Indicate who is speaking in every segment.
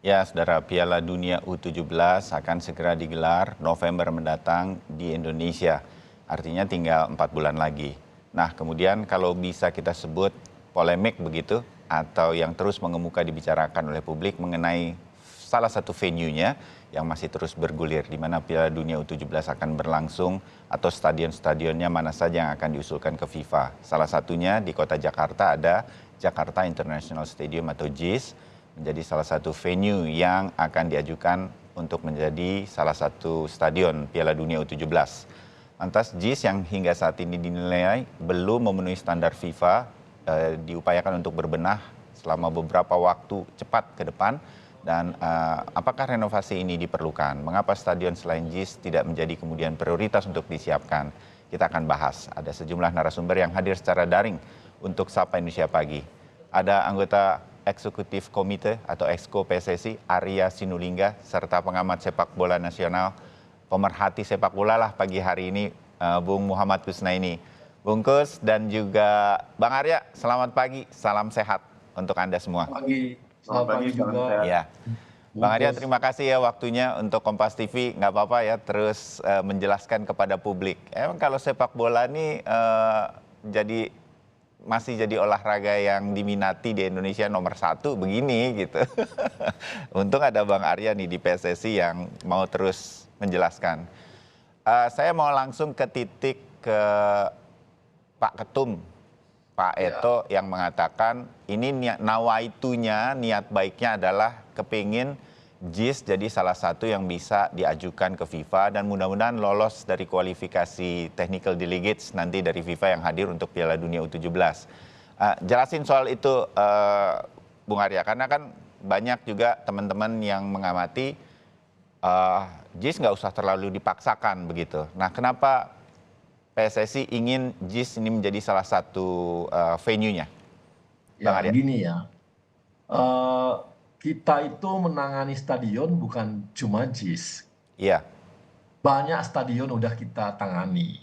Speaker 1: Ya, saudara, Piala Dunia U17 akan segera digelar November mendatang di Indonesia. Artinya tinggal 4 bulan lagi. Nah, kemudian kalau bisa kita sebut polemik begitu, atau yang terus mengemuka dibicarakan oleh publik mengenai salah satu venue-nya yang masih terus bergulir, di mana Piala Dunia U17 akan berlangsung atau stadion-stadionnya mana saja yang akan diusulkan ke FIFA. Salah satunya di kota Jakarta ada Jakarta International Stadium atau JIS, menjadi salah satu venue yang akan diajukan untuk menjadi salah satu stadion Piala Dunia U17. Lantas JIS yang hingga saat ini dinilai belum memenuhi standar FIFA, diupayakan untuk berbenah selama beberapa waktu cepat ke depan. Dan apakah renovasi ini diperlukan? Mengapa stadion selain JIS tidak menjadi kemudian prioritas untuk disiapkan? Kita akan bahas. Ada sejumlah narasumber yang hadir secara daring untuk Sapa Indonesia Pagi. Ada anggota Eksekutif Komite atau Exco PSSI Arya Sinulinga, serta pengamat sepak bola nasional, pemerhati sepak bola lah pagi hari ini, Bung Muhammad Kusnaini. Bung Kus dan juga Bang Arya, selamat pagi, salam sehat untuk Anda semua.
Speaker 2: Selamat pagi juga.
Speaker 1: Ya. Bang Arya, terima kasih ya waktunya untuk Kompas TV. Nggak apa-apa ya terus menjelaskan kepada publik. Emang kalau sepak bola ini masih jadi olahraga yang diminati di Indonesia nomor 1 begini gitu. Untung ada Bang Arya nih di PSSI yang mau terus menjelaskan. Saya mau langsung ke titik ke Pak Ketum, Pak Eto yang mengatakan ini niat baiknya adalah kepingin JIS jadi salah satu yang bisa diajukan ke FIFA dan mudah-mudahan lolos dari kualifikasi technical delegates nanti dari FIFA yang hadir untuk Piala Dunia U17. Jelasin soal itu, Bung Arya, karena kan banyak juga teman-teman yang mengamati JIS nggak usah terlalu dipaksakan begitu. Nah, kenapa PSSI ingin JIS ini menjadi salah satu venue-nya?
Speaker 2: Ya, gini ya. Kita itu menangani stadion bukan cuma JIS.
Speaker 1: Iya.
Speaker 2: Banyak stadion udah kita tangani.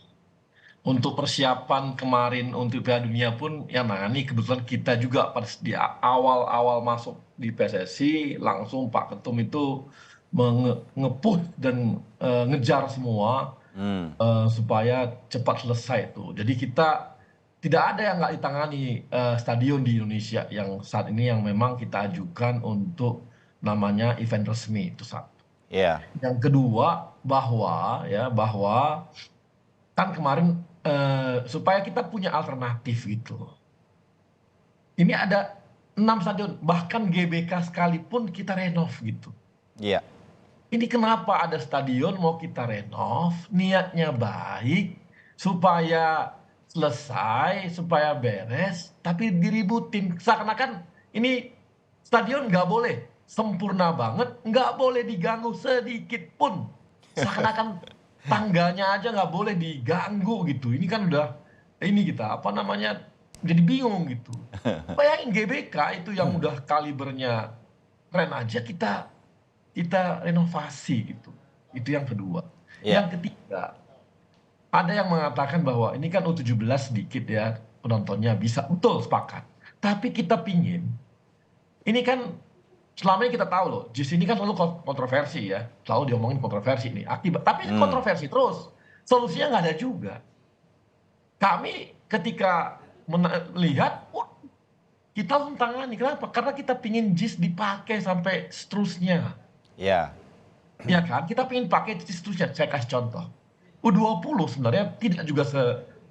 Speaker 2: Untuk persiapan kemarin untuk Piala Dunia pun yang nangani kebetulan kita juga pada di awal-awal masuk di PSSI langsung Pak Ketum itu ngepush dan ngejar semua supaya cepat selesai itu. Jadi kita tidak ada yang nggak ditangani stadion di Indonesia yang saat ini yang memang kita ajukan untuk namanya event resmi itu satu.
Speaker 1: Iya.
Speaker 2: Yang kedua bahwa kan kemarin supaya kita punya alternatif gitu. Ini ada 6 stadion bahkan GBK sekalipun kita renov gitu.
Speaker 1: Iya.
Speaker 2: Ini kenapa ada stadion mau kita renov, niatnya baik supaya selesai, supaya beres, tapi diributin. Seakan-akan ini stadion nggak boleh sempurna banget, nggak boleh diganggu sedikit pun. Seakan-akan tangganya aja nggak boleh diganggu gitu. Ini kan udah, ini kita apa namanya, jadi bingung gitu. Bayangin GBK itu yang udah kalibernya keren aja kita renovasi gitu. Itu yang kedua.
Speaker 1: Iya.
Speaker 2: Yang ketiga, ada yang mengatakan bahwa ini kan U17 sedikit ya penontonnya, bisa, betul, sepakat. Tapi kita pingin, ini kan selama ini kita tahu loh, JIS ini kan selalu kontroversi ya, selalu diomongin kontroversi nih. Tapi kontroversi terus, solusinya nggak ada juga. Kami ketika melihat, kita langsung tangani. Kenapa? Karena kita pingin JIS dipakai sampai seterusnya.
Speaker 1: Iya.
Speaker 2: Ya kan, kita pengen pakai seterusnya. Saya kasih contoh. U20 sebenarnya tidak juga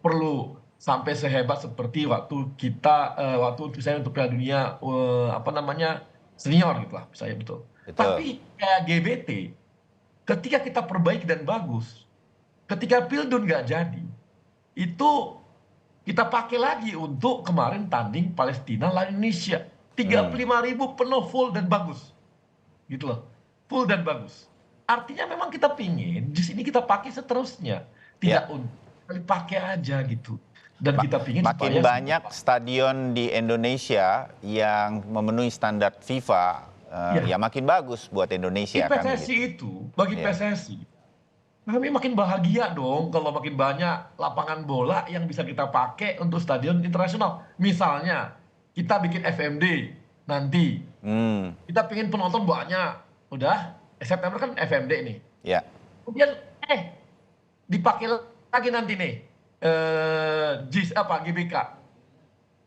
Speaker 2: perlu sampai sehebat seperti waktu kita waktu saya untuk Piala Dunia senior gitu lah, saya betul. Tapi kayak GBT, ketika kita perbaiki dan bagus, ketika Pildun nggak jadi, itu kita pakai lagi untuk kemarin tanding Palestina lawan Indonesia. 35.000 penuh full dan bagus, gitu loh, full dan bagus. Artinya memang kita pingin JIS ini kita pakai seterusnya, tidak untuk dipakai aja gitu. Dan kita pingin
Speaker 1: makin banyak stadion di Indonesia yang memenuhi standar FIFA, ya makin bagus buat Indonesia.
Speaker 2: Di PSSI itu, bagi PSSI, kami makin bahagia dong kalau makin banyak lapangan bola yang bisa kita pakai untuk stadion internasional. Misalnya kita bikin FMD nanti Kita pengen penonton banyak. Udah, September kan FMD nih.
Speaker 1: Ya.
Speaker 2: Kemudian dipakai lagi nanti nih JIS apa GBK.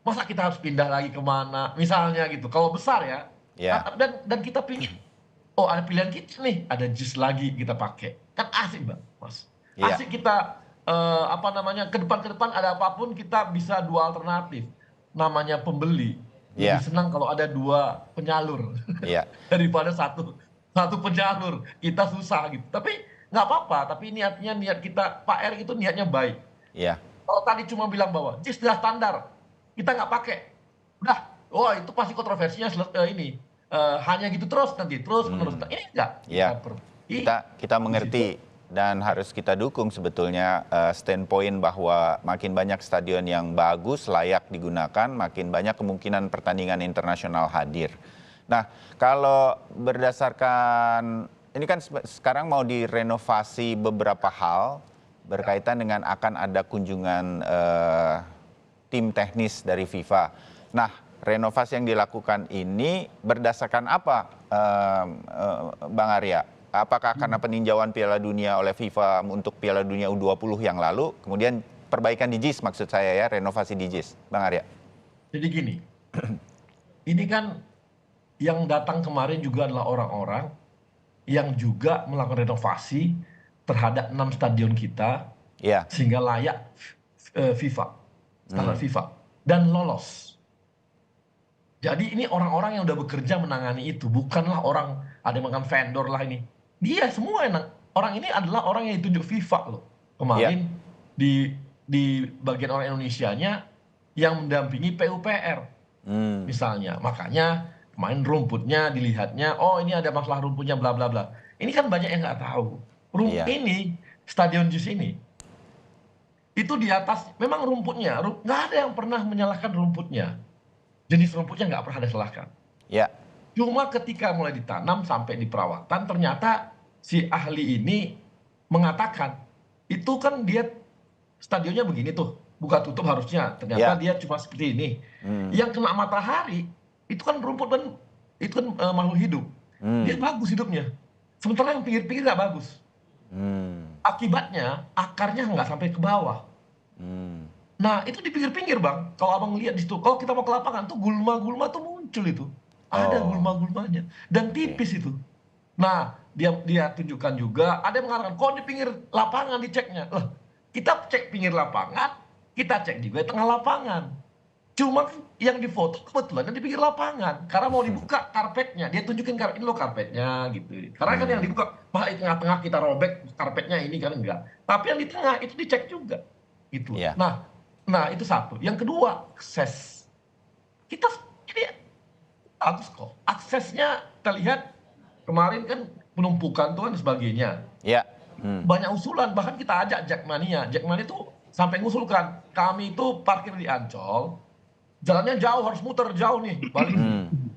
Speaker 2: Masa kita harus pindah lagi kemana? Misalnya gitu. Kalau besar ya.
Speaker 1: Ya.
Speaker 2: Dan kita pingin, oh ada pilihan kita nih, ada JIS lagi kita pakai. Kan asik Bang, Mas.
Speaker 1: Iya.
Speaker 2: Asik kita apa namanya ke depan ada apapun kita bisa dua alternatif. Namanya pembeli lebih
Speaker 1: Iya.
Speaker 2: senang kalau ada dua penyalur
Speaker 1: Iya.
Speaker 2: daripada satu penyalur. Kita susah gitu. Tapi nggak apa-apa. Tapi niatnya niat kita Pak Erick itu niatnya baik.
Speaker 1: Iya.
Speaker 2: Kalau tadi cuma bilang bahwa JIS sudah standar, kita nggak pakai, udah, oh itu pasti kontroversinya ini hanya gitu terus nanti terus menerus. Ini enggak.
Speaker 1: Ya, kita mengerti dan harus kita dukung sebetulnya standpoint bahwa makin banyak stadion yang bagus, layak digunakan, makin banyak kemungkinan pertandingan internasional hadir. Nah, kalau berdasarkan, ini kan sekarang mau direnovasi beberapa hal berkaitan dengan akan ada kunjungan tim teknis dari FIFA. Nah, renovasi yang dilakukan ini berdasarkan apa, Bang Arya? Apakah karena peninjauan Piala Dunia oleh FIFA untuk Piala Dunia U20 yang lalu, kemudian perbaikan di JIS maksud saya ya, renovasi di JIS, Bang Arya?
Speaker 2: Jadi gini, ini kan yang datang kemarin juga adalah orang-orang yang juga melakukan renovasi terhadap 6 stadion kita,
Speaker 1: Ya.
Speaker 2: sehingga layak FIFA, standar FIFA, dan lolos. Jadi ini orang-orang yang udah bekerja menangani itu, bukanlah orang ada yang makan vendor lah ini. Dia semua orang ini adalah orang yang ditunjuk FIFA loh. Kemarin di bagian orang Indonesianya yang mendampingi PUPR misalnya. Makanya kemarin rumputnya dilihatnya, oh ini ada masalah rumputnya bla bla bla. Ini kan banyak yang nggak tahu. Ini Stadion JIS ini itu di atas memang rumputnya, nggak ada yang pernah menyalahkan rumputnya. Jenis rumputnya nggak pernah ada salahkan.
Speaker 1: Ya.
Speaker 2: Cuma ketika mulai ditanam sampai di perawatan, ternyata si ahli ini mengatakan, itu kan dia stadionnya begini tuh, buka tutup harusnya. Ternyata dia cuma seperti ini. Yang kena matahari, itu kan rumput dan itu kan makhluk hidup. Dia bagus hidupnya. Sementara yang pinggir-pinggir nggak bagus. Akibatnya akarnya nggak sampai ke bawah. Nah itu di pinggir-pinggir Bang, kalau abang lihat di situ, kalau kita mau ke lapangan tuh gulma-gulma tuh muncul itu. Ada gulma-gulmanya dan tipis itu. Nah dia tunjukkan juga, ada yang mengatakan kok di pinggir lapangan diceknya. Lah, kita cek pinggir lapangan, kita cek juga di tengah lapangan. Cuma yang difoto kebetulan di pinggir lapangan, karena mau dibuka karpetnya, dia tunjukin ini loh karpetnya gitu. Karena kan yang dibuka, di tengah-tengah kita robek karpetnya ini kan enggak. Tapi yang di tengah itu dicek juga gitu. Nah itu satu. Yang kedua, akses. Kita ini bagus kok. Aksesnya kita lihat kemarin kan penumpukan tuh kan sebagainya.
Speaker 1: Ya.
Speaker 2: Banyak usulan, bahkan kita ajak Jackmania. Jackmania itu sampai ngusulkan, kami itu parkir di Ancol, jalannya jauh, harus muter jauh nih, balik.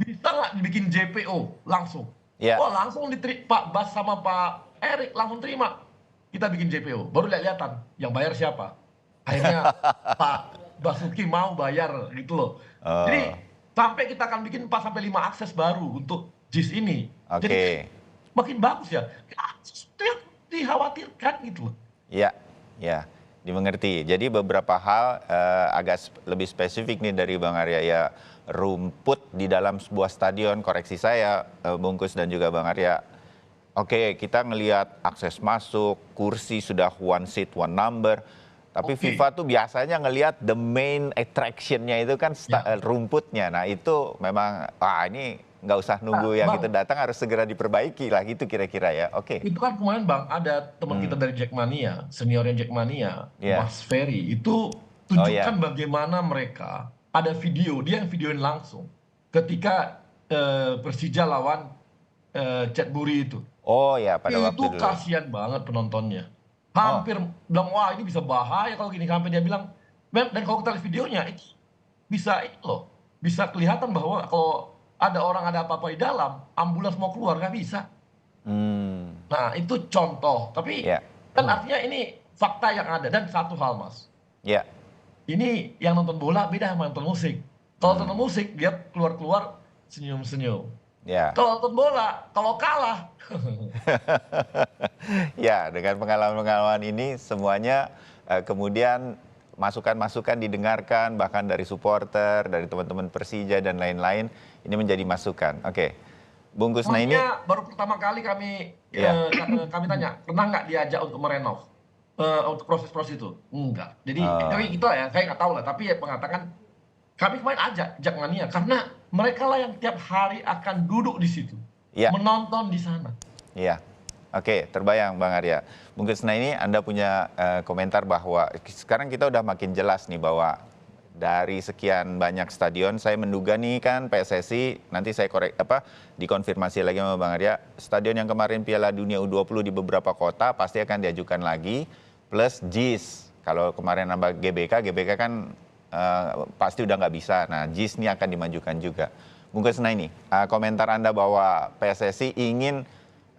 Speaker 2: Bisa nggak dibikin JPO langsung? Wah langsung Pak Bas sama Pak Erick langsung terima. Kita bikin JPO, baru lihat-lihatan. Yang bayar siapa? Akhirnya Pak Basuki mau bayar gitu loh. Jadi sampai kita akan bikin 4-5 akses baru untuk JIS ini. Jadi makin bagus ya. Itu yang dikhawatirkan gitu loh.
Speaker 1: Iya, ya, dimengerti. Jadi beberapa hal agak lebih spesifik nih dari Bang Arya ya. Rumput di dalam sebuah stadion, koreksi saya Bungkus dan juga Bang Arya. Oke, kita ngelihat akses masuk, kursi sudah one seat, one number. Tapi FIFA tuh biasanya ngelihat the main attraction-nya itu kan rumputnya. Nah itu memang, ini nggak usah nunggu yang itu datang, harus segera diperbaiki lah gitu kira-kira ya.
Speaker 2: Itu kan kemarin Bang, ada teman kita dari Jackmania, seniornya Jackmania, Mas Ferry, itu tunjukkan bagaimana mereka, ada video, dia yang videoin langsung. Ketika Persija lawan Cetburi itu.
Speaker 1: Oh ya, pada waktu
Speaker 2: itu kasihan banget penontonnya. Hampir bilang, wah ini bisa bahaya kalau gini. Sampai dia bilang, dan kalau kita lihat videonya, itu bisa loh. Bisa kelihatan bahwa kalau ada orang ada apa-apa di dalam, ambulans mau keluar, nggak bisa. Nah itu contoh. Tapi kan artinya ini fakta yang ada. Dan satu hal Mas. Ini yang nonton bola beda sama nonton musik. Kalau nonton musik, dia keluar-keluar, senyum-senyum.
Speaker 1: Ya.
Speaker 2: Kalau nonton bola, kalau kalah,
Speaker 1: Ya, dengan pengalaman-pengalaman ini semuanya kemudian masukan-masukan didengarkan bahkan dari supporter, dari teman-teman Persija dan lain-lain, ini menjadi masukan. Oke. Bung Kusnaini,
Speaker 2: klubnya baru pertama kali
Speaker 1: ya.
Speaker 2: kami tanya, pernah nggak diajak untuk merenov untuk proses-proses itu? Enggak. Jadi
Speaker 1: eh,
Speaker 2: tapi itu ya, saya nggak tahu lah. Tapi ya mengatakan kami kemarin ajak Jakmania karena mereka lah yang tiap hari akan duduk di situ,
Speaker 1: ya,
Speaker 2: menonton di sana.
Speaker 1: ya. Oke, terbayang Bang Arya. Bung Kusnaini, Anda punya komentar bahwa sekarang kita udah makin jelas nih bahwa dari sekian banyak stadion, saya menduga nih kan PSSI, nanti saya dikonfirmasi lagi sama Bang Arya, stadion yang kemarin Piala Dunia U20 di beberapa kota pasti akan diajukan lagi, plus JIS. Kalau kemarin nambah GBK kan pasti udah nggak bisa. Nah, JIS ini akan dimajukan juga. Bung Kusnaini, komentar Anda bahwa PSSI ingin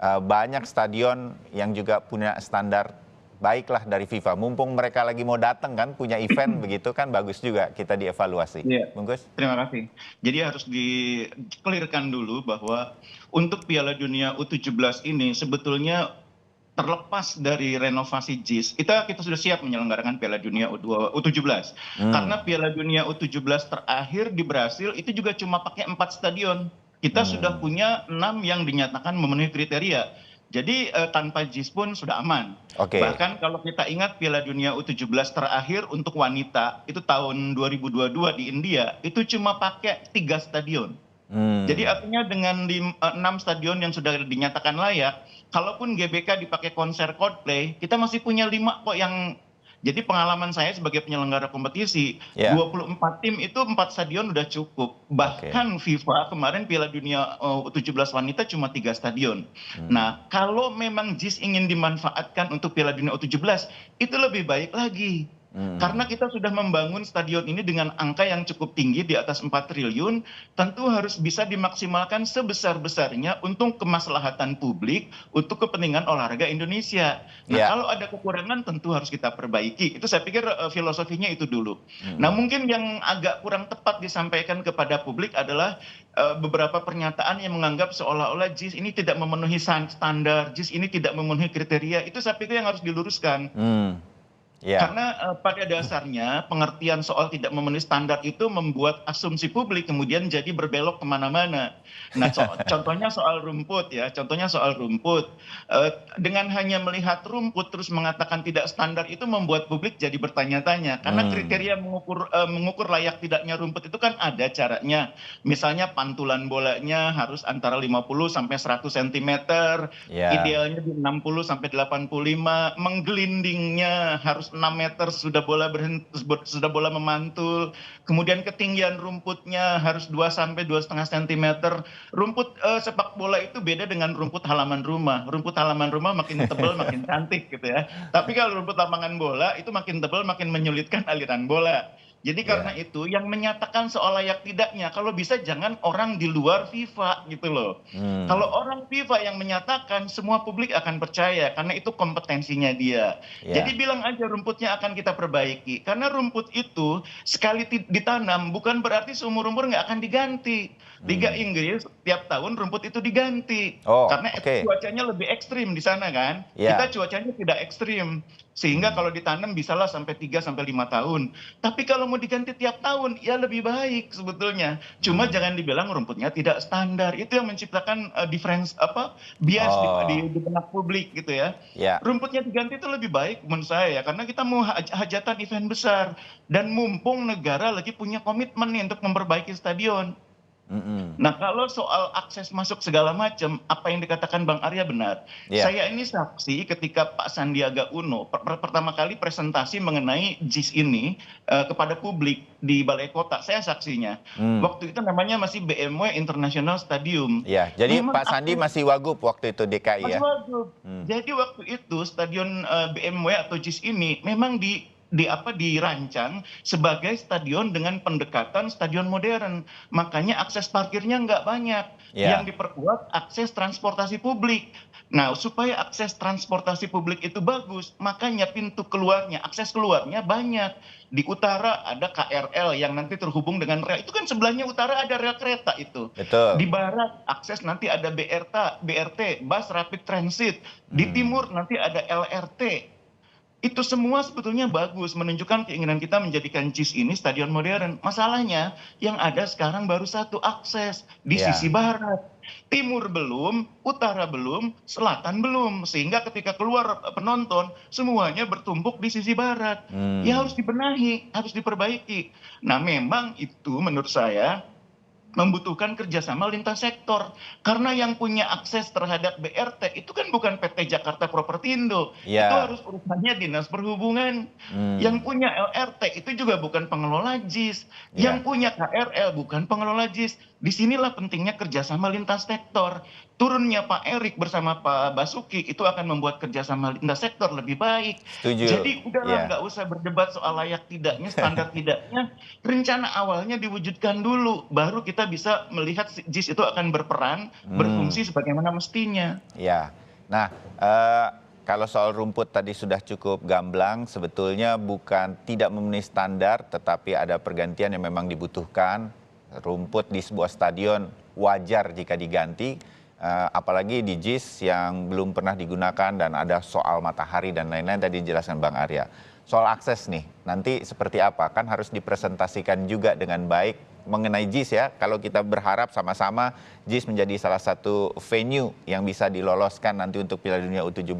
Speaker 1: banyak stadion yang juga punya standar baiklah dari FIFA. Mumpung mereka lagi mau datang kan, punya event begitu kan, bagus juga kita dievaluasi.
Speaker 3: Iya,
Speaker 1: Bungkus?
Speaker 3: terima kasih. Jadi harus di-clearkan dulu bahwa untuk Piala Dunia U17 ini sebetulnya terlepas dari renovasi JIS, kita sudah siap menyelenggarakan Piala Dunia U17. Karena Piala Dunia U17 terakhir di Brasil itu juga cuma pakai 4 stadion. Kita sudah punya 6 yang dinyatakan memenuhi kriteria. Jadi tanpa JIS pun sudah aman.
Speaker 1: Oke.
Speaker 3: Bahkan kalau kita ingat Piala Dunia U17 terakhir untuk wanita itu tahun 2022 di India itu cuma pakai 3 stadion. Jadi artinya dengan 6 stadion yang sudah dinyatakan layak, kalaupun GBK dipakai konser Coldplay, kita masih punya 5 kok yang. Jadi pengalaman saya sebagai penyelenggara kompetisi, 24 tim itu 4 stadion udah cukup. Bahkan FIFA kemarin Piala Dunia U17 wanita cuma 3 stadion. Nah, kalau memang JIS ingin dimanfaatkan untuk Piala Dunia U17, itu lebih baik lagi. Karena kita sudah membangun stadion ini dengan angka yang cukup tinggi di atas 4 triliun, tentu harus bisa dimaksimalkan sebesar-besarnya untuk kemaslahatan publik, untuk kepentingan olahraga Indonesia. Nah, kalau ada kekurangan tentu harus kita perbaiki. Itu saya pikir filosofinya itu dulu. Nah, mungkin yang agak kurang tepat disampaikan kepada publik adalah beberapa pernyataan yang menganggap seolah-olah JIS ini tidak memenuhi standar, JIS ini tidak memenuhi kriteria. Itu saya pikir yang harus diluruskan. Karena pada dasarnya pengertian soal tidak memenuhi standar itu membuat asumsi publik kemudian jadi berbelok kemana-mana. Nah, contohnya soal rumput ya, dengan hanya melihat rumput terus mengatakan tidak standar itu membuat publik jadi bertanya-tanya. Karena kriteria mengukur layak tidaknya rumput itu kan ada caranya. Misalnya pantulan bolanya harus antara 50 sampai 100 cm, idealnya di 60 sampai 85, menggelindingnya harus 6 meter sudah bola memantul. Kemudian ketinggian rumputnya harus 2 sampai 2,5 cm. Rumput sepak bola itu beda dengan rumput halaman rumah. Rumput halaman rumah makin tebal makin cantik gitu ya. Tapi kalau rumput lapangan bola itu makin tebal makin menyulitkan aliran bola. Jadi karena itu yang menyatakan soal layak tidaknya, kalau bisa jangan orang di luar FIFA gitu loh. Kalau orang FIFA yang menyatakan, semua publik akan percaya karena itu kompetensinya dia. Jadi bilang aja rumputnya akan kita perbaiki. Karena rumput itu sekali ditanam bukan berarti seumur-umur nggak akan diganti. Liga Inggris tiap tahun rumput itu diganti. Karena cuacanya lebih ekstrim di sana kan. Kita cuacanya tidak ekstrim. Sehingga kalau ditanam bisalah sampai 3 sampai 5 tahun. Tapi kalau mau diganti tiap tahun ya lebih baik sebetulnya. Cuma jangan dibilang rumputnya tidak standar. Itu yang menciptakan bias di benak publik gitu ya. Rumputnya diganti itu lebih baik menurut saya ya, karena kita mau hajatan event besar dan mumpung negara lagi punya komitmen nih untuk memperbaiki stadion. Nah, kalau soal akses masuk segala macam, apa yang dikatakan Bang Arya benar. Saya ini saksi ketika Pak Sandiaga Uno pertama kali presentasi mengenai JIS ini kepada publik di Balai Kota. Saya saksinya. Waktu itu namanya masih BMW International Stadium.
Speaker 1: Jadi Pak Sandi masih Wagub waktu itu DKI ya.
Speaker 3: Masih Wagub. Jadi waktu itu stadion BMW atau JIS ini memang dirancang sebagai stadion dengan pendekatan stadion modern. Makanya akses parkirnya nggak banyak.
Speaker 1: Ya.
Speaker 3: Yang diperkuat akses transportasi publik. Nah, supaya akses transportasi publik itu bagus, makanya pintu keluarnya, akses keluarnya banyak. Di utara ada KRL yang nanti terhubung dengan rel. Itu kan sebelahnya utara ada rel kereta itu.
Speaker 1: Betul.
Speaker 3: Di barat akses nanti ada BRT, Bus Rapid Transit. Di timur nanti ada LRT. Itu semua sebetulnya bagus, menunjukkan keinginan kita menjadikan JIS ini stadion modern. Masalahnya yang ada sekarang baru satu akses di
Speaker 1: Ya.
Speaker 3: sisi barat. Timur belum, utara belum, selatan belum. Sehingga ketika keluar penonton, semuanya bertumpuk di sisi barat. Ya harus dibenahi, harus diperbaiki. Nah memang itu menurut saya membutuhkan kerjasama lintas sektor. Karena yang punya akses terhadap BRT itu kan bukan PT Jakarta Propertindo.
Speaker 1: Ya.
Speaker 3: Itu harus urusannya Dinas Perhubungan. Yang punya LRT itu juga bukan pengelola JIS.
Speaker 1: Ya.
Speaker 3: Yang punya KRL bukan pengelola JIS. Disinilah pentingnya kerjasama lintas sektor. Turunnya Pak Erik bersama Pak Basuki itu akan membuat kerjasama lintas sektor lebih baik.
Speaker 1: Setuju.
Speaker 3: Jadi udahlah
Speaker 1: Ya.
Speaker 3: nggak usah berdebat soal layak tidaknya, standar tidaknya. Rencana awalnya diwujudkan dulu, baru kita bisa melihat JIS itu akan berperan, berfungsi sebagaimana mestinya.
Speaker 1: Ya, nah kalau soal rumput tadi sudah cukup gamblang, sebetulnya bukan tidak memenuhi standar, tetapi ada pergantian yang memang dibutuhkan. Rumput di sebuah stadion wajar jika diganti, apalagi di JIS yang belum pernah digunakan dan ada soal matahari dan lain-lain tadi dijelaskan Bang Arya. Soal akses nih, nanti seperti apa? Kan harus dipresentasikan juga dengan baik mengenai JIS ya. Kalau kita berharap sama-sama JIS menjadi salah satu venue yang bisa diloloskan nanti untuk Piala Dunia U17.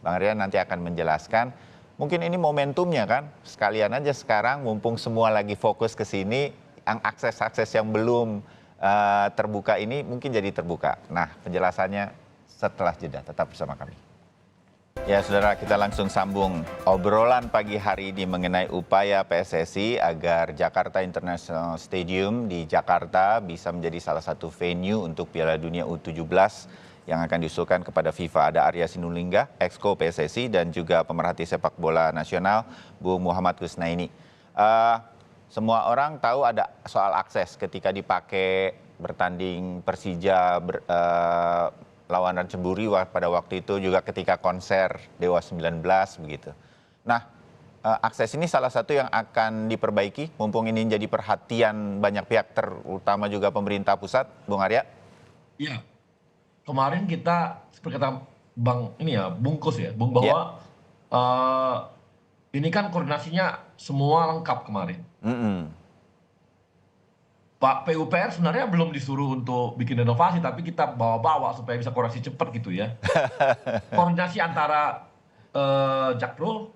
Speaker 1: Bang Arya nanti akan menjelaskan. Mungkin ini momentumnya kan, sekalian aja sekarang mumpung semua lagi fokus ke sini, yang akses-akses yang belum terbuka ini mungkin jadi terbuka. Nah, penjelasannya setelah jeda, tetap bersama kami. Ya, saudara, kita langsung sambung obrolan pagi hari ini mengenai upaya PSSI agar Jakarta International Stadium di Jakarta bisa menjadi salah satu venue untuk Piala Dunia U17 yang akan diusulkan kepada FIFA. Ada Arya Sinulinga, Exco PSSI, dan juga pemerhati sepak bola nasional, Bu Muhammad Kusnaini. Semua orang tahu ada soal akses ketika dipakai bertanding Persija lawan Ranceburi pada waktu itu, juga ketika konser Dewa 19 begitu. Nah, akses ini salah satu yang akan diperbaiki, mumpung ini jadi perhatian banyak pihak, terutama juga pemerintah pusat, Bung Arya.
Speaker 2: Iya, kemarin kita seperti kata Bang ini ya, Bungkus ya, Bung, bahwa ini kan koordinasinya semua lengkap kemarin. Pak PUPR sebenarnya belum disuruh untuk bikin renovasi, tapi kita bawa-bawa supaya bisa koreksi cepat gitu ya. Koordinasi antara Jakpro,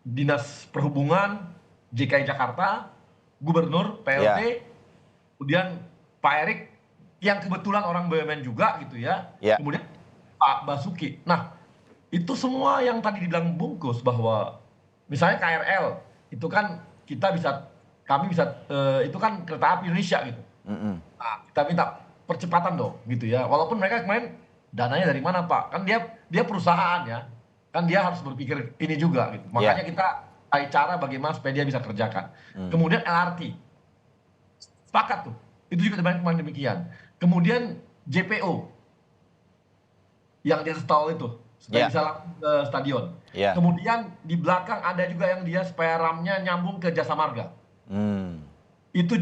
Speaker 2: Dinas Perhubungan, DKI Jakarta, Gubernur, PLT, kemudian Pak Erik yang kebetulan orang BUMN juga gitu ya, kemudian Pak Basuki. Nah, itu semua yang tadi dibilang Bungkus bahwa misalnya KRL itu kan kami bisa itu kan kereta api Indonesia gitu. Nah, kita minta percepatan dong gitu ya. Walaupun mereka kemarin dananya dari mana Pak? Kan dia perusahaan ya. Kan dia harus berpikir ini juga gitu. Makanya kita cari cara bagaimana supaya dia bisa kerjakan. Kemudian LRT. Sepakat tuh. Itu juga kemarin demikian. Kemudian JPO. Yang dia tol itu supaya bisa langsung ke stadion. Kemudian di belakang ada juga yang dia supaya RAM-nya nyambung ke Jasa Marga. Itu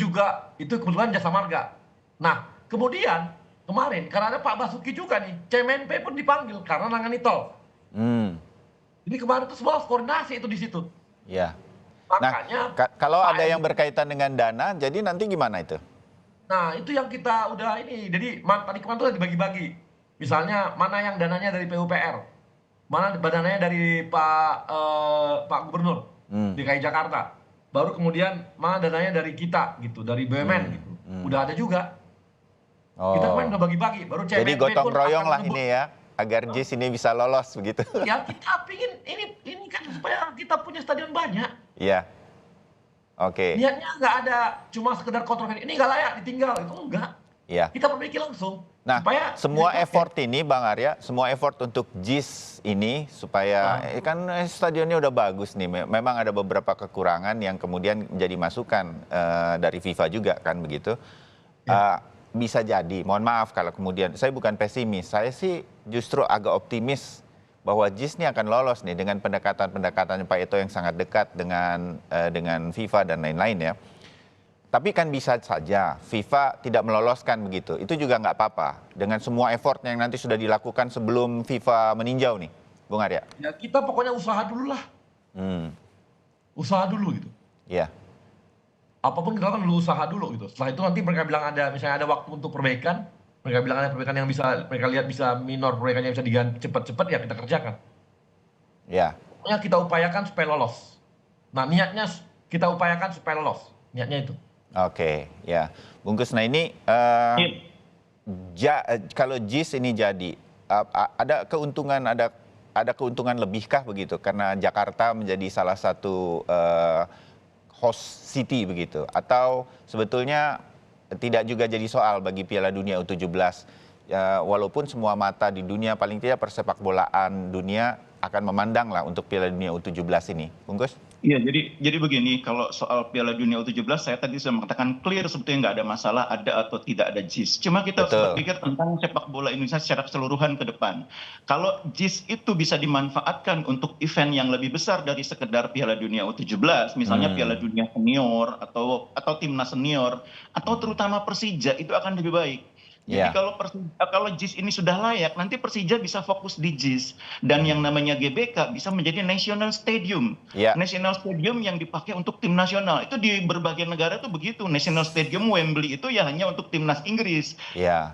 Speaker 2: kebetulan Jasa Marga. Nah, kemudian kemarin karena ada Pak Basuki juga nih, CMNP pun dipanggil karena nangani tol. Ini kemarin itu semua koordinasi itu di situ.
Speaker 1: Ya.
Speaker 2: Makanya
Speaker 1: kalau ada yang berkaitan dengan dana, jadi nanti gimana itu?
Speaker 2: Nah, itu yang kita udah ini. Jadi tadi kemarin itu dibagi-bagi. Misalnya mana yang dananya dari PUPR, mana dananya dari Pak Gubernur DKI Jakarta. Baru kemudian mana dananya dari kita gitu, dari BUMN gitu. Udah ada juga. Kita kemarin udah bagi-bagi, baru CMNP.
Speaker 1: Jadi gotong royong lah ini ya, agar JIS ini bisa lolos begitu.
Speaker 2: Ya, kita pingin ini kan supaya kita punya stadion banyak.
Speaker 1: Iya. Oke.
Speaker 2: Niatnya nggak ada cuma sekedar kontroversi, ini nggak layak ditinggal, itu enggak.
Speaker 1: Iya.
Speaker 2: Kita perbaiki langsung.
Speaker 1: Nah,
Speaker 2: Supaya
Speaker 1: semua
Speaker 2: tidak
Speaker 1: effort ini Bang Arya, semua effort untuk JIS ini supaya kan stadionnya udah bagus nih. Memang ada beberapa kekurangan yang kemudian jadi masukan dari FIFA juga kan begitu. Bisa jadi, mohon maaf kalau kemudian saya bukan pesimis, saya sih justru agak optimis bahwa JIS ini akan lolos nih dengan pendekatan-pendekatan Pak Ito yang sangat dekat dengan FIFA dan lain-lain ya. Tapi kan bisa saja FIFA tidak meloloskan begitu. Itu juga nggak apa-apa. Dengan semua effort yang nanti sudah dilakukan sebelum FIFA meninjau nih, Bung Arya.
Speaker 2: Ya kita pokoknya usaha dulu lah. Usaha dulu gitu.
Speaker 1: Iya.
Speaker 2: Apapun kita kan dulu usaha dulu gitu. Setelah itu nanti mereka bilang misalnya ada waktu untuk perbaikan. Mereka bilang ada perbaikan yang bisa mereka lihat bisa minor, perbaikan yang bisa diganti cepat-cepat ya kita kerjakan.
Speaker 1: Ya.
Speaker 2: Pokoknya kita upayakan supaya lolos. Nah niatnya kita upayakan supaya lolos. Niatnya itu.
Speaker 1: Oke, ya. Bungkus, nah ini kalau JIS ini jadi, ada keuntungan lebihkah begitu? Karena Jakarta menjadi salah satu host city begitu. Atau sebetulnya tidak juga jadi soal bagi Piala Dunia U17. Walaupun semua mata di dunia, paling tidak persepak bolaan dunia akan memandang lah untuk Piala Dunia U17 ini. Bungkus?
Speaker 3: Iya, jadi begini, kalau soal Piala Dunia U17, saya tadi sudah mengatakan clear sebetulnya nggak ada masalah ada atau tidak ada JIS. Cuma kita harus berpikir tentang sepak bola Indonesia secara keseluruhan ke depan. Kalau JIS itu bisa dimanfaatkan untuk event yang lebih besar dari sekedar Piala Dunia U17, misalnya Piala Dunia Senior atau Timnas Senior, atau terutama Persija, itu akan lebih baik. Jadi kalau JIS ini sudah layak, nanti Persija bisa fokus di JIS. Dan yang namanya GBK bisa menjadi National Stadium. National Stadium yang dipakai untuk tim nasional. Itu di berbagai negara itu begitu. National Stadium Wembley itu ya hanya untuk timnas Inggris.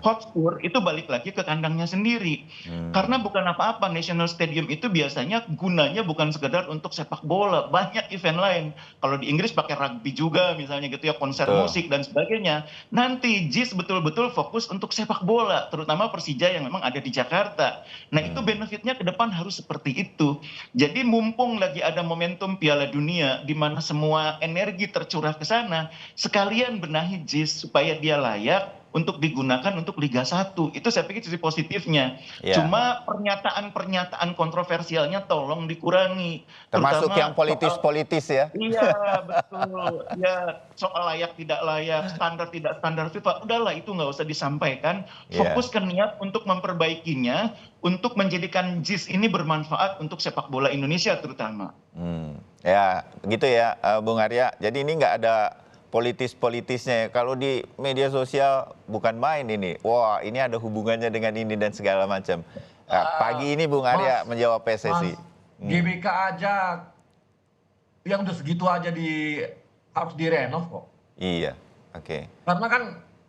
Speaker 3: Hotspur itu balik lagi ke kandangnya sendiri. Karena bukan apa-apa, National Stadium itu biasanya gunanya bukan sekedar untuk sepak bola. Banyak event lain. Kalau di Inggris pakai rugby juga misalnya gitu ya, konser musik dan sebagainya. Nanti JIS betul-betul fokus untuk sepak bola, terutama Persija yang memang ada di Jakarta. Nah itu benefitnya ke depan harus seperti itu. Jadi mumpung lagi ada momentum Piala Dunia di mana semua energi tercurah ke sana, sekalian benahi JIS supaya dia layak untuk digunakan untuk Liga 1. Itu saya pikir sisi positifnya. Cuma pernyataan-pernyataan kontroversialnya tolong dikurangi.
Speaker 1: Termasuk yang politis-politis ya.
Speaker 3: Iya, betul. Ya, soal layak tidak layak, standar tidak standar FIFA, udahlah itu nggak usah disampaikan. Fokus ke niat untuk memperbaikinya, untuk menjadikan JIS ini bermanfaat untuk sepak bola Indonesia terutama.
Speaker 1: Ya, gitu ya Bung Arya. Jadi ini nggak ada politis-politisnya. Kalau di media sosial bukan main ini. Wah, ini ada hubungannya dengan ini dan segala macam. Pagi ini Bung Arya menjawab PSSI.
Speaker 2: GBK aja yang udah segitu aja harus direnov kok.
Speaker 1: Iya, oke.
Speaker 2: Karena kan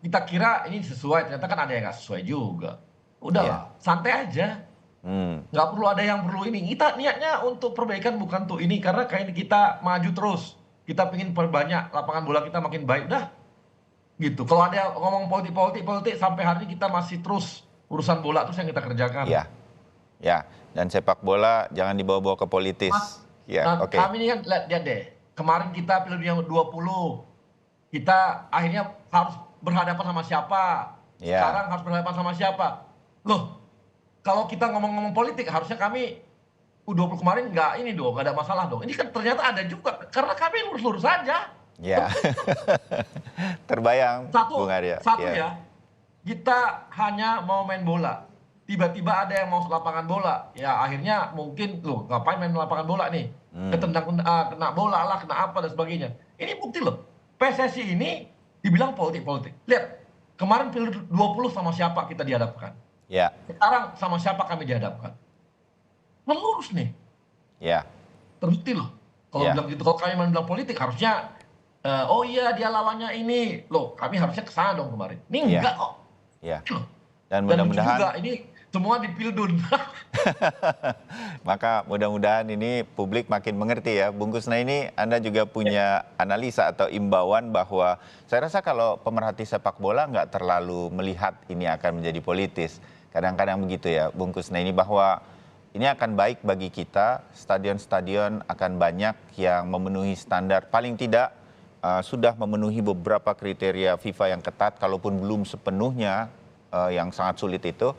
Speaker 2: kita kira ini sesuai, ternyata kan ada yang nggak sesuai juga. Udahlah, santai aja. Nggak perlu ada yang perlu ini. Kita niatnya untuk perbaikan bukan untuk ini, karena kayak kita maju terus. Kita pengen perbanyak lapangan bola kita makin baik, udah gitu. Kalau ada yang ngomong politik sampai hari ini kita masih terus urusan bola terus yang kita kerjakan.
Speaker 1: Ya. Dan sepak bola jangan dibawa-bawa ke politis.
Speaker 2: Kami ini kan lihat deh, kemarin kita Piala Dunia 20, kita akhirnya harus berhadapan sama siapa? Sekarang harus berhadapan sama siapa? Loh, kalau kita ngomong-ngomong politik harusnya kami U20 kemarin nggak ada masalah dong. Ini kan ternyata ada juga, karena kami lurus-lurus saja.
Speaker 1: Ya, terbayang Bung Arya.
Speaker 2: Ya, kita hanya mau main bola. Tiba-tiba ada yang mau lapangan bola. Ya akhirnya mungkin, loh ngapain main lapangan bola nih? Ketendang, kena bola lah, kena apa dan sebagainya. Ini bukti loh, PSSI ini dibilang politik. Lihat, kemarin Piala 20 sama siapa kita dihadapkan. Sekarang sama siapa kami dihadapkan. Melurus nih. Terbukti loh. Kalau bilang gitu, kalau kami bilang politik harusnya oh iya dia lawannya ini. Loh, kami harusnya ke sana dong kemarin. Ini enggak kok. Dan mudah-mudahan juga ini semua dipildun.
Speaker 1: Maka mudah-mudahan ini publik makin mengerti ya. Bung Kusna, ini Anda juga punya analisa atau imbauan bahwa saya rasa kalau pemerhati sepak bola nggak terlalu melihat ini akan menjadi politis. Kadang-kadang begitu ya Bung Kusna, ini bahwa ini akan baik bagi kita, stadion-stadion akan banyak yang memenuhi standar, paling tidak sudah memenuhi beberapa kriteria FIFA yang ketat, kalaupun belum sepenuhnya yang sangat sulit itu,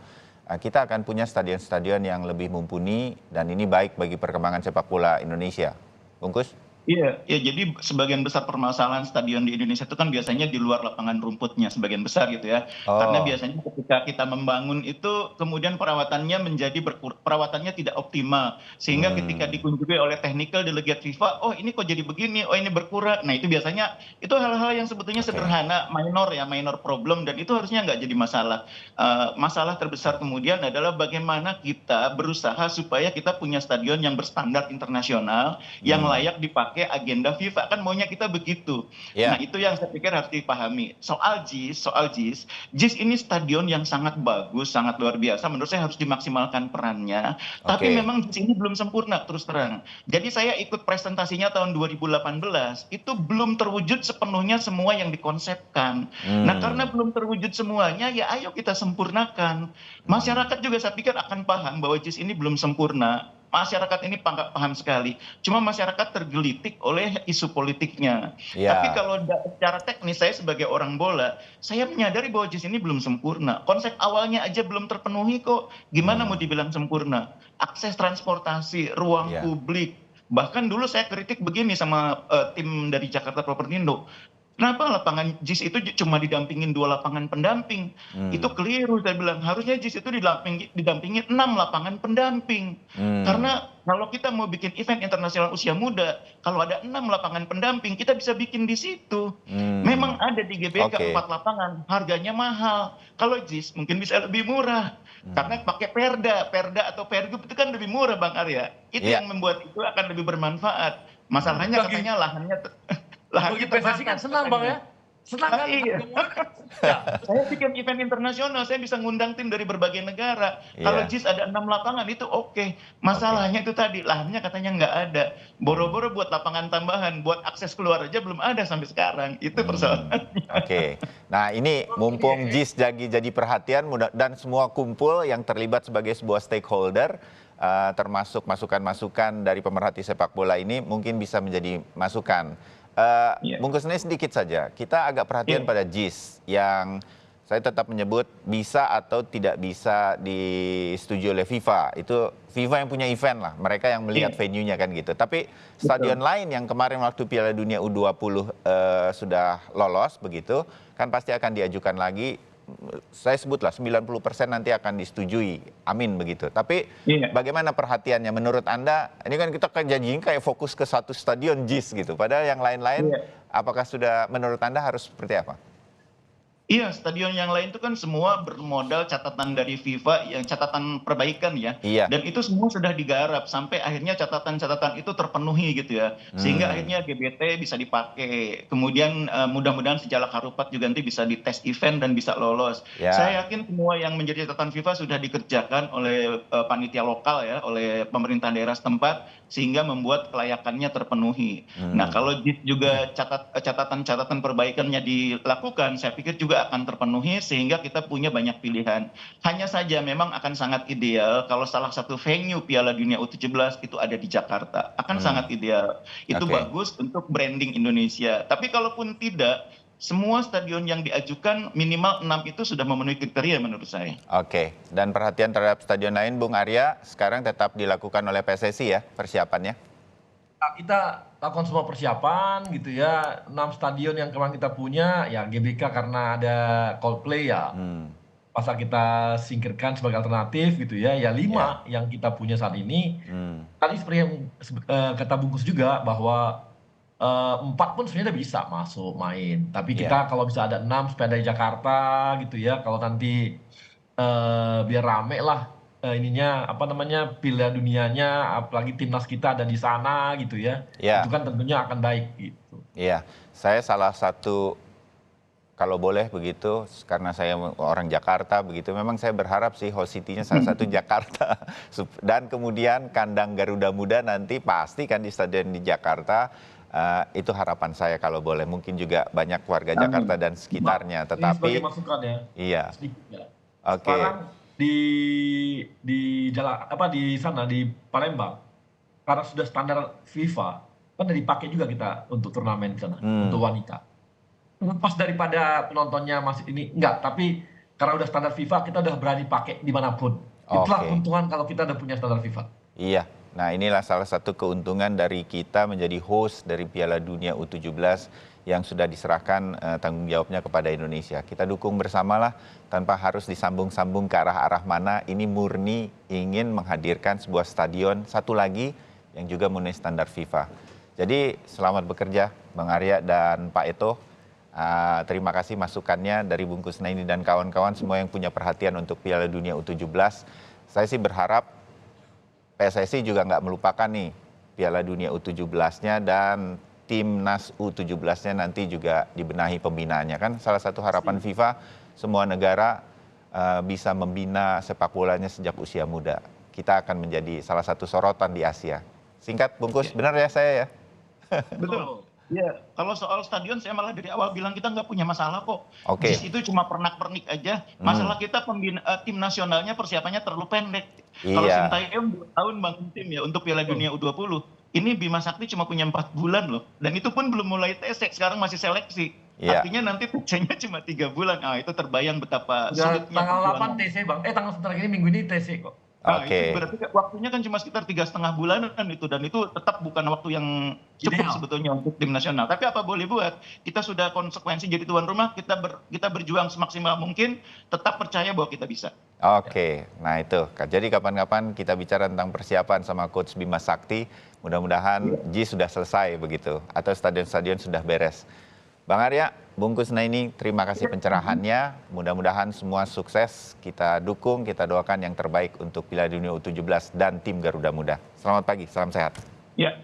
Speaker 1: kita akan punya stadion-stadion yang lebih mumpuni dan ini baik bagi perkembangan sepak bola Indonesia. Bungkus?
Speaker 3: Iya, ya jadi sebagian besar permasalahan stadion di Indonesia itu kan biasanya di luar lapangan rumputnya sebagian besar gitu ya. Karena
Speaker 1: Oh,
Speaker 3: biasanya ketika kita membangun itu kemudian perawatannya perawatannya tidak optimal. Sehingga ketika
Speaker 1: hmm,
Speaker 3: dikunjungi oleh technical delegate FIFA, oh ini kok jadi begini, oh ini berkurang. Nah itu biasanya itu hal-hal yang sebetulnya
Speaker 1: oke.
Speaker 3: sederhana, minor ya, minor problem dan itu harusnya nggak jadi masalah. Masalah terbesar kemudian adalah bagaimana kita berusaha supaya kita punya stadion yang berstandar internasional yang
Speaker 1: Hmm,
Speaker 3: layak dipakai agenda FIFA kan maunya kita begitu. Nah
Speaker 1: ya,
Speaker 3: itu yang saya pikir harus dipahami. JIS ini stadion yang sangat bagus, sangat luar biasa. Menurut saya harus dimaksimalkan perannya. Tapi
Speaker 1: oke.
Speaker 3: memang JIS ini belum sempurna terus terang. Jadi saya ikut presentasinya tahun 2018 itu belum terwujud sepenuhnya semua yang dikonsepkan. Nah karena
Speaker 1: Hmm,
Speaker 3: belum terwujud semuanya ya ayo kita sempurnakan.
Speaker 1: hmm,
Speaker 3: Masyarakat juga saya pikir akan paham bahwa JIS ini belum sempurna. Masyarakat ini paham sekali. Cuma masyarakat tergelitik oleh isu politiknya. Tapi
Speaker 1: ya,
Speaker 3: kalau secara teknis saya sebagai orang bola, saya menyadari bahwa JIS ini belum sempurna. Konsep awalnya aja belum terpenuhi kok. Gimana mau
Speaker 1: hmm,
Speaker 3: dibilang sempurna? Akses transportasi, ruang
Speaker 1: ya,
Speaker 3: publik. Bahkan dulu saya kritik begini sama tim dari Jakarta Propertindo. Kenapa lapangan JIS itu cuma didampingin 2 lapangan pendamping? Itu
Speaker 1: hmm,
Speaker 3: keliru saya bilang. Harusnya JIS itu didampingin 6 lapangan pendamping.
Speaker 1: hmm,
Speaker 3: Karena kalau kita mau bikin event internasional usia muda, kalau ada 6 lapangan pendamping, kita bisa bikin di situ.
Speaker 1: hmm,
Speaker 3: Memang ada di GBK
Speaker 1: oke.
Speaker 3: 4 lapangan, harganya mahal. Kalau JIS mungkin bisa lebih murah.
Speaker 1: Hmm,
Speaker 3: Karena pakai Perda atau Pergub itu kan lebih murah Bang Arya. Itu
Speaker 1: iya,
Speaker 3: yang membuat itu akan lebih bermanfaat.
Speaker 1: hmm,
Speaker 3: Masalahnya
Speaker 2: Bagi
Speaker 3: katanya
Speaker 2: bagi
Speaker 3: lahannya
Speaker 2: PSSI kan
Speaker 3: terbatas
Speaker 2: senang Bang
Speaker 3: katanya.
Speaker 2: ya. Senang
Speaker 3: Ah,
Speaker 2: kan
Speaker 3: iya.
Speaker 2: harga murah kan? Ya.
Speaker 3: Saya bikin event internasional, saya bisa ngundang tim dari berbagai negara. Kalau
Speaker 1: iya,
Speaker 3: JIS ada 6 lapangan itu oke.
Speaker 1: oke.
Speaker 3: Masalahnya itu tadi, lahannya katanya nggak ada.
Speaker 1: Hmm.
Speaker 3: Boro-boro buat lapangan tambahan, buat akses keluar aja belum ada sampai sekarang. Itu
Speaker 1: Hmm,
Speaker 3: persoalan.
Speaker 1: oke. Nah ini mumpung
Speaker 2: Oke.
Speaker 1: JIS jadi perhatian dan semua kumpul yang terlibat sebagai sebuah stakeholder, termasuk masukan-masukan dari pemerhati sepak bola ini mungkin bisa menjadi masukan.
Speaker 3: Iya.
Speaker 1: Bung Kusney sedikit saja, kita agak perhatian
Speaker 3: Iya.
Speaker 1: pada JIS yang saya tetap menyebut bisa atau tidak bisa disetujui oleh FIFA. Itu FIFA yang punya event lah, mereka yang melihat
Speaker 3: Iya.
Speaker 1: venue-nya kan gitu. Tapi stadion
Speaker 3: Betul.
Speaker 1: lain yang kemarin waktu Piala Dunia U20 sudah lolos begitu, kan pasti akan diajukan lagi. Saya sebutlah 90% nanti akan disetujui. Amin begitu. Tapi
Speaker 3: Iya.
Speaker 1: bagaimana perhatiannya menurut Anda? Ini kan kita janjiin kayak fokus ke satu stadion JIS gitu. Padahal yang lain-lain
Speaker 3: Iya.
Speaker 1: apakah sudah menurut Anda harus seperti apa?
Speaker 3: Iya, stadion yang lain itu kan semua bermodal catatan dari FIFA yang catatan perbaikan ya.
Speaker 1: Iya.
Speaker 3: Dan itu semua sudah digarap sampai akhirnya catatan-catatan itu terpenuhi gitu ya. Sehingga
Speaker 1: Hmm,
Speaker 3: akhirnya GBT bisa dipakai. Kemudian mudah-mudahan Sejalak Harupat juga nanti bisa dites event dan bisa lolos.
Speaker 1: ya.
Speaker 3: Saya yakin semua yang menjadi catatan FIFA sudah dikerjakan oleh panitia lokal ya, oleh pemerintah daerah setempat sehingga membuat kelayakannya terpenuhi. Nah,
Speaker 1: Hmm,
Speaker 3: kalau juga catatan-catatan perbaikannya dilakukan, saya pikir juga akan terpenuhi sehingga kita punya banyak pilihan. Hanya saja memang akan sangat ideal kalau salah satu venue Piala Dunia U17 itu ada di Jakarta. Akan
Speaker 1: hmm,
Speaker 3: sangat ideal. Itu
Speaker 1: oke.
Speaker 3: bagus untuk branding Indonesia. Tapi kalaupun tidak, semua stadion yang diajukan minimal 6 itu sudah memenuhi kriteria menurut saya.
Speaker 1: Oke, dan perhatian terhadap stadion lain, Bung Arya, sekarang tetap dilakukan oleh PSSI ya persiapannya?
Speaker 2: Nah, kita lakukan semua persiapan gitu ya. 6 stadion yang kemarin kita punya, ya GBK karena ada Coldplay ya,
Speaker 1: Hmm,
Speaker 2: pasal kita singkirkan sebagai alternatif gitu ya. Ya
Speaker 1: ya,
Speaker 2: 5 yang kita punya saat ini.
Speaker 1: hmm,
Speaker 2: Tadi seperti yang kata bungkus juga bahwa 4 pun sebenarnya bisa masuk main. Tapi
Speaker 1: ya,
Speaker 2: kita kalau bisa ada 6 supaya dari Jakarta gitu ya. Kalau nanti biar rame lah ininya apa namanya Piala Dunianya, apalagi timnas kita ada di sana gitu ya. Itu
Speaker 1: ya,
Speaker 2: kan tentunya akan baik gitu.
Speaker 1: ya. Saya salah satu kalau boleh begitu, karena saya orang Jakarta begitu, memang saya berharap sih host city-nya salah satu Jakarta. Dan kemudian kandang Garuda Muda nanti pasti kan di stadion di Jakarta. Itu harapan saya kalau boleh. Mungkin juga banyak warga Jakarta
Speaker 3: Amin.
Speaker 1: dan sekitarnya.
Speaker 2: Ini sebagai
Speaker 1: Tetapi,
Speaker 2: masukan ya,
Speaker 1: iya,
Speaker 2: sedikit ya.
Speaker 1: oke,
Speaker 2: Sekarang di jalan apa di sana di Palembang karena sudah standar FIFA kan udah dipakai juga kita untuk turnamen sana, untuk wanita. Lepas daripada penontonnya masih ini, enggak, tapi karena udah standar FIFA, kita udah berani pakai dimanapun. Itulah
Speaker 1: Oke.
Speaker 2: keuntungan kalau kita udah punya standar FIFA.
Speaker 1: Iya, nah inilah salah satu keuntungan dari kita menjadi host dari Piala Dunia U17 yang sudah diserahkan tanggung jawabnya kepada Indonesia. Kita dukung bersamalah tanpa harus disambung-sambung ke arah-arah mana. Ini murni ingin menghadirkan sebuah stadion satu lagi yang juga memenuhi standar FIFA. Jadi selamat bekerja Bang Arya dan Pak Eto. Terima kasih masukannya dari Bungkus Naini dan kawan-kawan semua yang punya perhatian untuk Piala Dunia U17. Saya sih berharap PSSI juga nggak melupakan nih Piala Dunia U17-nya dan Timnas U17-nya nanti juga dibenahi pembinaannya. Kan salah satu harapan FIFA semua negara bisa membina sepak bolanya sejak usia muda. Kita akan menjadi salah satu sorotan di Asia. Singkat Bungkus, benar ya saya ya?
Speaker 3: Betul. Ya, kalau soal stadion saya malah dari awal bilang kita nggak punya masalah kok.
Speaker 1: Oke.
Speaker 3: JIS itu cuma pernak-pernik aja. Masalah kita tim nasionalnya persiapannya terlalu pendek. Kalau
Speaker 1: Iya.
Speaker 3: Sintayong 2 tahun bangun tim ya untuk Piala Dunia U20. Ini Bima Sakti cuma punya 4 bulan loh. Dan itu pun belum mulai TC, sekarang masih seleksi.
Speaker 1: Iya.
Speaker 3: Artinya nanti TC-nya cuma 3 bulan. Itu terbayang betapa
Speaker 2: Udah
Speaker 3: sulitnya
Speaker 2: tanggal 8
Speaker 3: perjuangan.
Speaker 2: TC Bang. Tanggal sebentar lagi minggu ini TC kok.
Speaker 1: Oke.
Speaker 3: Itu berarti waktunya kan cuma sekitar 3,5 bulanan itu, dan itu tetap bukan waktu yang cukup
Speaker 2: Ideal.
Speaker 3: sebetulnya untuk tim nasional. Tapi apa boleh buat, kita sudah konsekuensi jadi tuan rumah, kita berjuang semaksimal mungkin, tetap percaya bahwa kita bisa.
Speaker 1: Oke, nah itu. Jadi kapan-kapan kita bicara tentang persiapan sama Coach Bima Sakti. Mudah-mudahan JIS sudah selesai begitu, atau stadion-stadion sudah beres. Bang Arya, Bungkus Naini, terima kasih pencerahannya. Mudah-mudahan semua sukses. Kita dukung, kita doakan yang terbaik untuk Piala Dunia U17 dan tim Garuda Muda. Selamat pagi, salam sehat.
Speaker 3: Ya.